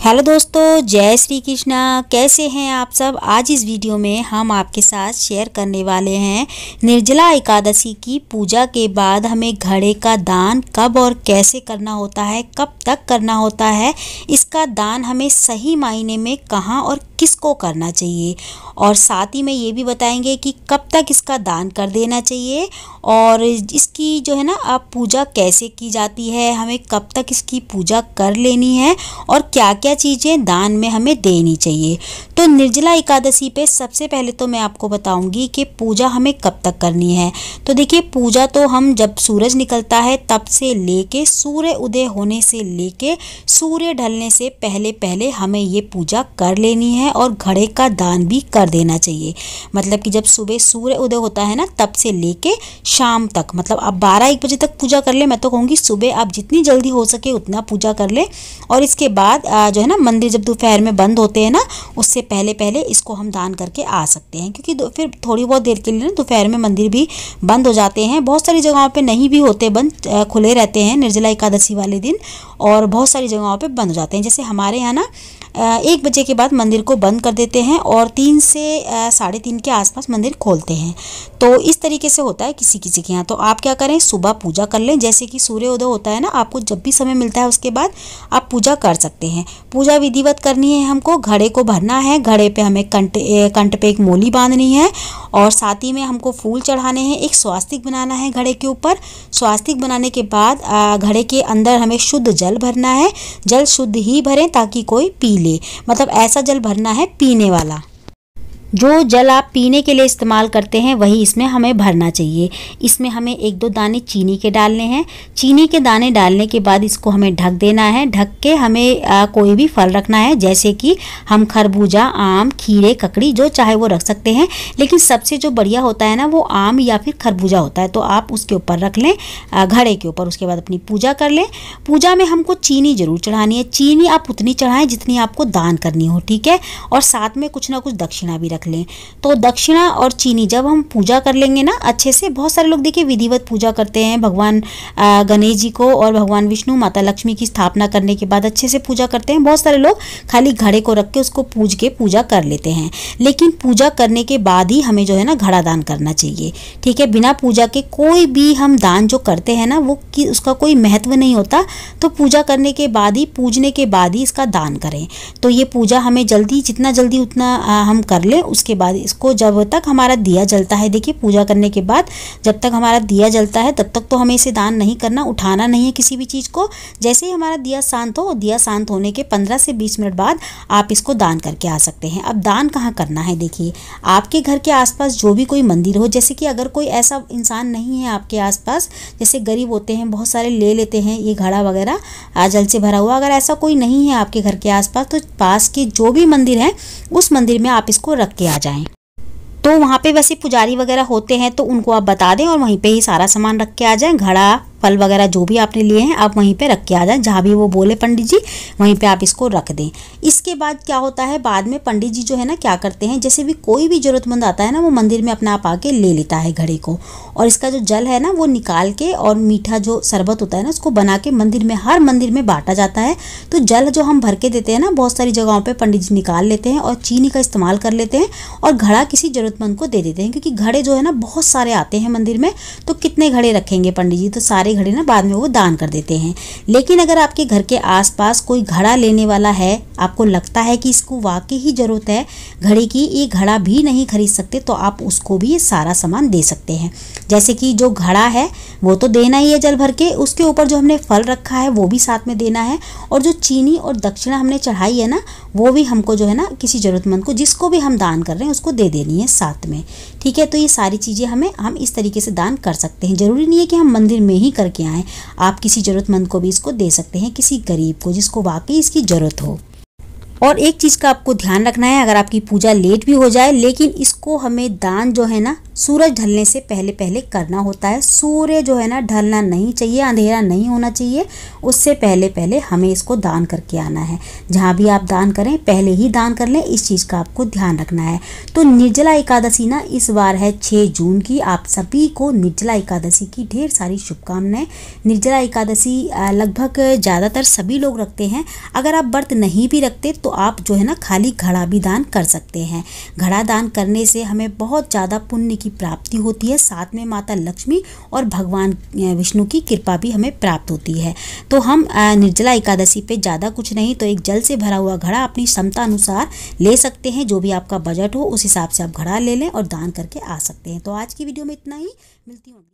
Hello दोस्तों, जय श्री कृष्णा। कैसे हैं आप सब। आज इस वीडियो में हम आपके साथ शेयर करने वाले हैं निर्जला एकादशी की पूजा के बाद हमें घड़े का दान कब और कैसे करना होता है, कब तक करना होता है, इसका दान हमें सही मायने में कहाँ और किसको करना चाहिए, और साथ ही में ये भी बताएंगे कि कब तक इसका दान कर देना चाहिए और इसकी जो है ना आप पूजा कैसे की जाती है, हमें कब तक इसकी पूजा कर लेनी है और क्या क्या चीज़ें दान में हमें देनी चाहिए। तो निर्जला एकादशी पे सबसे पहले तो मैं आपको बताऊंगी कि पूजा हमें कब तक करनी है। तो देखिए, पूजा तो हम जब सूरज निकलता है तब से लेके सूर्य उदय होने से लेके सूर्य ढलने से पहले पहले हमें ये पूजा कर लेनी है और घड़े का दान भी कर देना चाहिए। मतलब कि जब सुबह सूर्य उदय होता है ना तब से लेके शाम तक, मतलब आप 12-1 बजे तक पूजा कर ले। मैं तो कहूँगी सुबह आप जितनी जल्दी हो सके उतना पूजा कर ले, और इसके बाद जो है ना मंदिर जब दोपहर में बंद होते हैं ना उससे पहले पहले इसको हम दान करके आ सकते हैं, क्योंकि फिर थोड़ी बहुत देर के लिए ना दोपहर में मंदिर भी बंद हो जाते हैं। बहुत सारी जगहों पे नहीं भी होते बंद, खुले रहते हैं निर्जला एकादशी वाले दिन, और बहुत सारी जगहों पे बंद हो जाते हैं। जैसे हमारे यहाँ ना 1 बजे के बाद मंदिर को बंद कर देते हैं और 3 से 3:30 के आसपास मंदिर खोलते हैं। तो इस तरीके से होता है किसी किसी के यहाँ। तो आप क्या करें, सुबह पूजा कर लें। जैसे कि सूर्य उदय होता है ना, आपको जब भी समय मिलता है उसके बाद आप पूजा कर सकते हैं। पूजा विधिवत करनी है, हमको घड़े को भरना है, घड़े पे हमें कंठ पे एक मोली बांधनी है, और साथ ही में हमको फूल चढ़ाने हैं, एक स्वास्तिक बनाना है घड़े के ऊपर। स्वास्तिक बनाने के बाद घड़े के अंदर हमें शुद्ध जल भरना है। जल शुद्ध ही भरें ताकि कोई पी ले, मतलब ऐसा जल भरना है पीने वाला। जो जल आप पीने के लिए इस्तेमाल करते हैं वही इसमें हमें भरना चाहिए। इसमें हमें 1-2 दाने चीनी के डालने हैं। चीनी के दाने डालने के बाद इसको हमें ढक देना है। ढक के हमें कोई भी फल रखना है, जैसे कि हम खरबूजा, आम, खीरे, ककड़ी जो चाहे वो रख सकते हैं, लेकिन सबसे जो बढ़िया होता है ना वो आम या फिर खरबूजा होता है। तो आप उसके ऊपर रख लें, घड़े के ऊपर। उसके बाद अपनी पूजा कर लें। पूजा में हमको चीनी जरूर चढ़ानी है। चीनी आप उतनी चढ़ाएं जितनी आपको दान करनी हो, ठीक है, और साथ में कुछ ना कुछ दक्षिणा भी लें। तो दक्षिणा और चीनी जब हम पूजा कर लेंगे ना अच्छे से, बहुत सारे लोग देखिए विधिवत पूजा करते हैं, भगवान गणेश जी को और भगवान विष्णु, माता लक्ष्मी की स्थापना करने के बाद अच्छे से पूजा करते हैं। बहुत सारे लोग खाली घड़े को रख के उसको पूज के पूजा कर लेते हैं, लेकिन पूजा करने के बाद ही हमें जो है ना घड़ा दान करना चाहिए, ठीक है। बिना पूजा के कोई भी हम दान जो करते हैं ना वो उसका कोई महत्व नहीं होता। तो पूजा करने के बाद ही, पूजने के बाद ही इसका दान करें। तो ये पूजा हमें जल्दी, जितना जल्दी उतना हम कर लें। उसके बाद इसको जब तक हमारा दिया जलता है, देखिए पूजा करने के बाद जब तक हमारा दिया जलता है तब तक तो हमें इसे दान नहीं करना, उठाना नहीं है किसी भी चीज़ को। जैसे ही हमारा दिया शांत हो, दिया शांत होने के 15 से 20 मिनट बाद आप इसको दान करके आ सकते हैं। अब दान कहाँ करना है, देखिए आपके घर के आसपास जो भी कोई मंदिर हो, जैसे कि अगर कोई ऐसा इंसान नहीं है आपके आसपास, जैसे गरीब होते हैं बहुत सारे ले लेते हैं ये घड़ा वगैरह जल से भरा हुआ, अगर ऐसा कोई नहीं है आपके घर के आसपास तो पास के जो भी मंदिर है उस मंदिर में आप इसको रख के आ जाएं। तो वहाँ पे वैसे पुजारी वगैरह होते हैं तो उनको आप बता दें और वहीं पे ही सारा सामान रख के आ जाएं। घड़ा, फल वगैरह जो भी आपने लिए हैं आप वहीं पे रख के आ जाएं, जहाँ भी वो बोले पंडित जी वहीं पे आप इसको रख दें। इसके बाद क्या होता है, बाद में पंडित जी जो है ना क्या करते हैं, जैसे भी कोई भी जरूरतमंद आता है ना वो मंदिर में अपना आप आके ले लेता है घड़े को, और इसका जो जल है ना वो निकाल के, और मीठा जो शरबत होता है ना उसको बना के मंदिर में, हर मंदिर में बांटा जाता है। तो जल जो हम भर के देते हैं ना बहुत सारी जगहों पर पंडित जी निकाल लेते हैं और चीनी का इस्तेमाल कर लेते हैं, और घड़ा किसी जरूरतमंद को दे देते हैं, क्योंकि घड़े जो है ना बहुत सारे आते हैं मंदिर में, तो कितने घड़े रखेंगे पंडित जी, तो सारे घड़े ना बाद में वो दान कर देते हैं। लेकिन अगर आपके घर के आसपास कोई घड़ा लेने वाला है, आपको लगता है कि इसको वाकई ही जरूरत है घड़े की, ये घड़ा भी नहीं खरीद सकते, तो आप उसको भी ये सारा सामान दे सकते हैं। जैसे कि जो घड़ा है वो तो देना ही है जल भर के, उसके ऊपर जो हमने फल रखा है वो भी साथ में देना है, और जो चीनी और दक्षिणा हमने चढ़ाई है ना वो भी हमको जो है ना किसी जरूरतमंद को, जिसको भी हम दान कर रहे हैं उसको दे देनी है साथ में, ठीक है। तो ये सारी चीज़ें हम इस तरीके से दान कर सकते हैं। ज़रूरी नहीं है कि हम मंदिर में ही करके आएँ, आप किसी ज़रूरतमंद को भी इसको दे सकते हैं, किसी गरीब को जिसको वाकई इसकी ज़रूरत हो। और एक चीज़ का आपको ध्यान रखना है, अगर आपकी पूजा लेट भी हो जाए लेकिन इसको हमें दान जो है ना सूरज ढलने से पहले पहले करना होता है। सूर्य जो है ना ढलना नहीं चाहिए, अंधेरा नहीं होना चाहिए, उससे पहले पहले हमें इसको दान करके आना है। जहाँ भी आप दान करें पहले ही दान कर लें, इस चीज़ का आपको ध्यान रखना है। तो निर्जला एकादशी ना इस बार है 6 जून की। आप सभी को निर्जला एकादशी की ढेर सारी शुभकामनाएं। निर्जला एकादशी लगभग ज़्यादातर सभी लोग रखते हैं। अगर आप व्रत नहीं भी रखते तो आप जो है ना खाली घड़ा भी दान कर सकते हैं। घड़ा दान करने से हमें बहुत ज़्यादा पुण्य की प्राप्ति होती है, साथ में माता लक्ष्मी और भगवान विष्णु की कृपा भी हमें प्राप्त होती है। तो हम निर्जला एकादशी पे ज़्यादा कुछ नहीं तो एक जल से भरा हुआ घड़ा अपनी क्षमता अनुसार ले सकते हैं। जो भी आपका बजट हो उस हिसाब से आप घड़ा ले लें और दान करके आ सकते हैं। तो आज की वीडियो में इतना ही, मिलती हूँ।